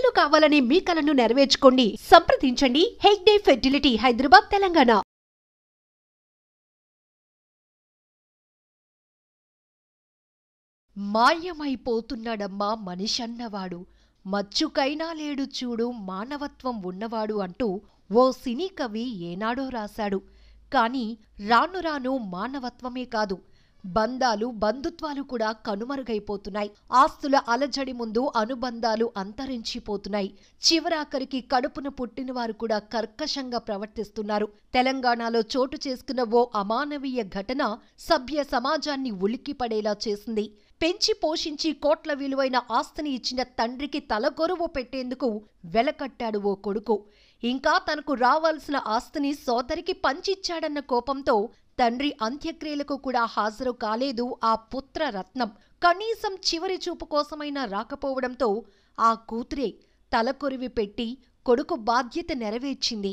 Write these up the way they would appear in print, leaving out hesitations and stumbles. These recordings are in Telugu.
పిల్లలు కావాలని మీ కలను నెరవేర్చుకోండి. సంప్రదించండి హెగ్డే ఫెర్టిలిటీ, హైదరాబాద్, తెలంగాణ. మాయమైపోతున్నాడమ్మా మనిషన్నవాడు, మచ్చుకైనా లేడు చూడు మానవత్వం ఉన్నవాడు అంటూ ఓ సినీ కవి ఏనాడో రాశాడు. కాని రాను రాను మానవత్వమే కాదు, బంధాలు బంధుత్వాలు కూడా కనుమరుగైపోతున్నాయి. ఆస్తుల అలజడి ముందు అనుబంధాలు అంతరించిపోతున్నాయి. చివరాఖరికి కడుపున పుట్టినవారు కూడా కర్కశంగా ప్రవర్తిస్తున్నారు. తెలంగాణలో చోటు చేసుకున్న ఓ అమానవీయ ఘటన సభ్య సమాజాన్ని ఉలిక్కిపడేలా చేసింది. పెంచి పోషించి కోట్ల విలువైన ఆస్తిని ఇచ్చిన తండ్రికి తలగొరువు పెట్టేందుకు వెలకట్టాడు ఓ కొడుకు. ఇంకా తనకు రావాల్సిన ఆస్తిని సోదరికి పంచిచ్చాడన్న కోపంతో తండ్రి అంత్యక్రియలకు కూడా హాజరు కాలేదు ఆ పుత్రరత్నం. కనీసం చివరి చూపు కోసమైనా రాకపోవడంతో ఆ కూతురే తలకొరివి పెట్టి కొడుకు బాధ్యత నెరవేర్చింది.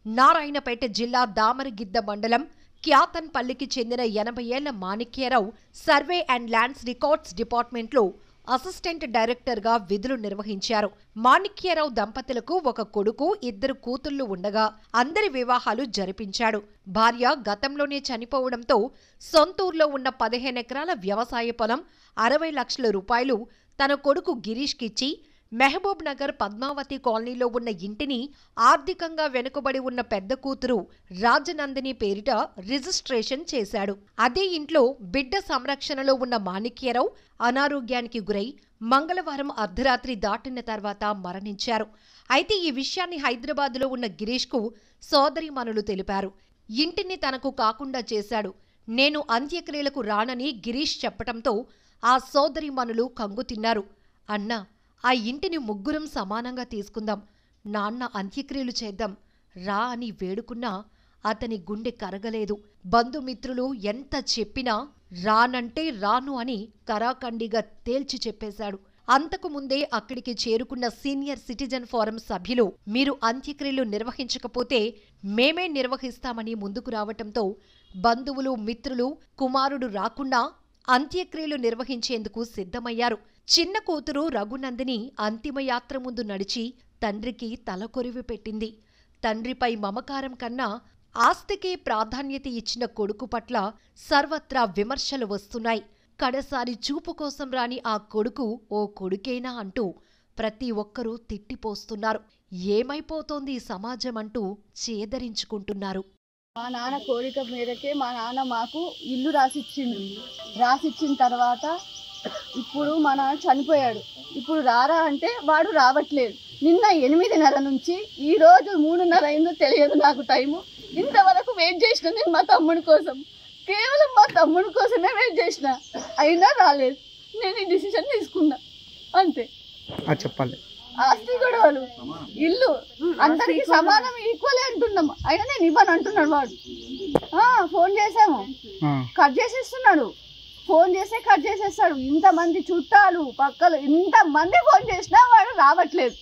నారాయణపేట జిల్లా దామరగిద్ద మండలం క్యాతన్పల్లికి చెందిన 80 ఏళ్ల Manikya Rao survey and lands records డిపార్ట్మెంట్లో అసిస్టెంట్ డైరెక్టర్గా విధులు నిర్వహించారు. మాణిక్యరావు దంపతులకు ఒక కొడుకు, 2 కూతుళ్లు ఉండగా అందరి వివాహాలు జరిపించాడు. భార్య గతంలోనే చనిపోవడంతో సొంతూరులో ఉన్న 15 ఎకరాల వ్యవసాయ పొలం, 60 లక్షల రూపాయలు తన కొడుకు గిరీష్కిచ్చి మహబూబ్ నగర్ పద్మావతి కాలనీలో ఉన్న ఇంటిని ఆర్థికంగా వెనుకబడి ఉన్న పెద్ద కూతురు రాజనందిని పేరిట రిజిస్ట్రేషన్ చేశాడు. అదే ఇంట్లో బిడ్డ సంరక్షణలో ఉన్న మాణిక్యరావు అనారోగ్యానికి గురై మంగళవారం అర్ధరాత్రి దాటిన తర్వాత మరణించారు. అయితే ఈ విషయాన్ని హైదరాబాద్లో ఉన్న గిరీష్కు సోదరీమణులు తెలిపారు. ఇంటిని తనకు కాకుండా చేశాడు, నేను అంత్యక్రియలకు రానని గిరీష్ చెప్పటంతో ఆ సోదరీమణులు కంగుతిన్నారు. అన్నా, ఆ ఇంటిని ముగ్గురం సమానంగా తీసుకుందాం, నాన్న అంత్యక్రియలు చేద్దాం రా అని వేడుకున్నా అతని గుండె కరగలేదు. బంధుమిత్రులు ఎంత చెప్పినా రానంటే రాను అని కరాఖండిగా తేల్చి చెప్పేశాడు. అంతకు ముందే అక్కడికి చేరుకున్న సీనియర్ సిటిజన్ ఫోరం సభ్యులు మీరు అంత్యక్రియలు నిర్వహించకపోతే మేమే నిర్వహిస్తామని ముందుకు రావటంతో బంధువులు మిత్రులు కుమారుడు రాకుండా అంత్యక్రియలు నిర్వహించేందుకు సిద్ధమయ్యారు. చిన్న కూతురు రఘునందిని అంతిమయాత్ర ముందు నడిచి తండ్రికి తలకొరివి పెట్టింది. తండ్రిపై మమకారం కన్నా ఆస్తికే ప్రాధాన్యత ఇచ్చిన కొడుకు పట్ల సర్వత్రా విమర్శలు వస్తున్నాయి. కడసారి చూపు కోసం రాని ఆ కొడుకు ఓ కొడుకేనా అంటూ ప్రతి ఒక్కరూ తిట్టిపోస్తున్నారు. ఏమైపోతోంది సమాజం అంటూ చేదరించుకుంటున్నారు. మా నాన్న కోరిక మేరకే మా నాన్న మాకు ఇల్లు రాసిచ్చిన తర్వాత ఇప్పుడు మా నాన్న చనిపోయాడు. ఇప్పుడు రారా అంటే వాడు రావట్లేదు. నిన్న 8:30 నుంచి ఈరోజు 3:30 అయిందో తెలియదు నాకు టైము. ఇంతవరకు వెయిట్ చేసిన నేను మా తమ్ముడి కోసం, కేవలం మా తమ్ముడి కోసమే వెయిట్ చేసిన, అయినా రాలేదు. నేను ఈ డిసిషన్ తీసుకున్నా అంతే. చెప్పాలి, ఆస్తి గొడవలు, ఇల్లు అందరికి సమానం ఈక్వలే అంటున్నాం, అయినా నేను ఇవ్వను అంటున్నాడు వాడు. ఫోన్ చేసాము, కట్ చేసేస్తున్నాడు. ఫోన్ చేస్తే కట్ చేసేస్తాడు. ఇంతమంది చుట్టాలు పక్కలు ఇంతమంది ఫోన్ చేసినా వాడు రావట్లేదు.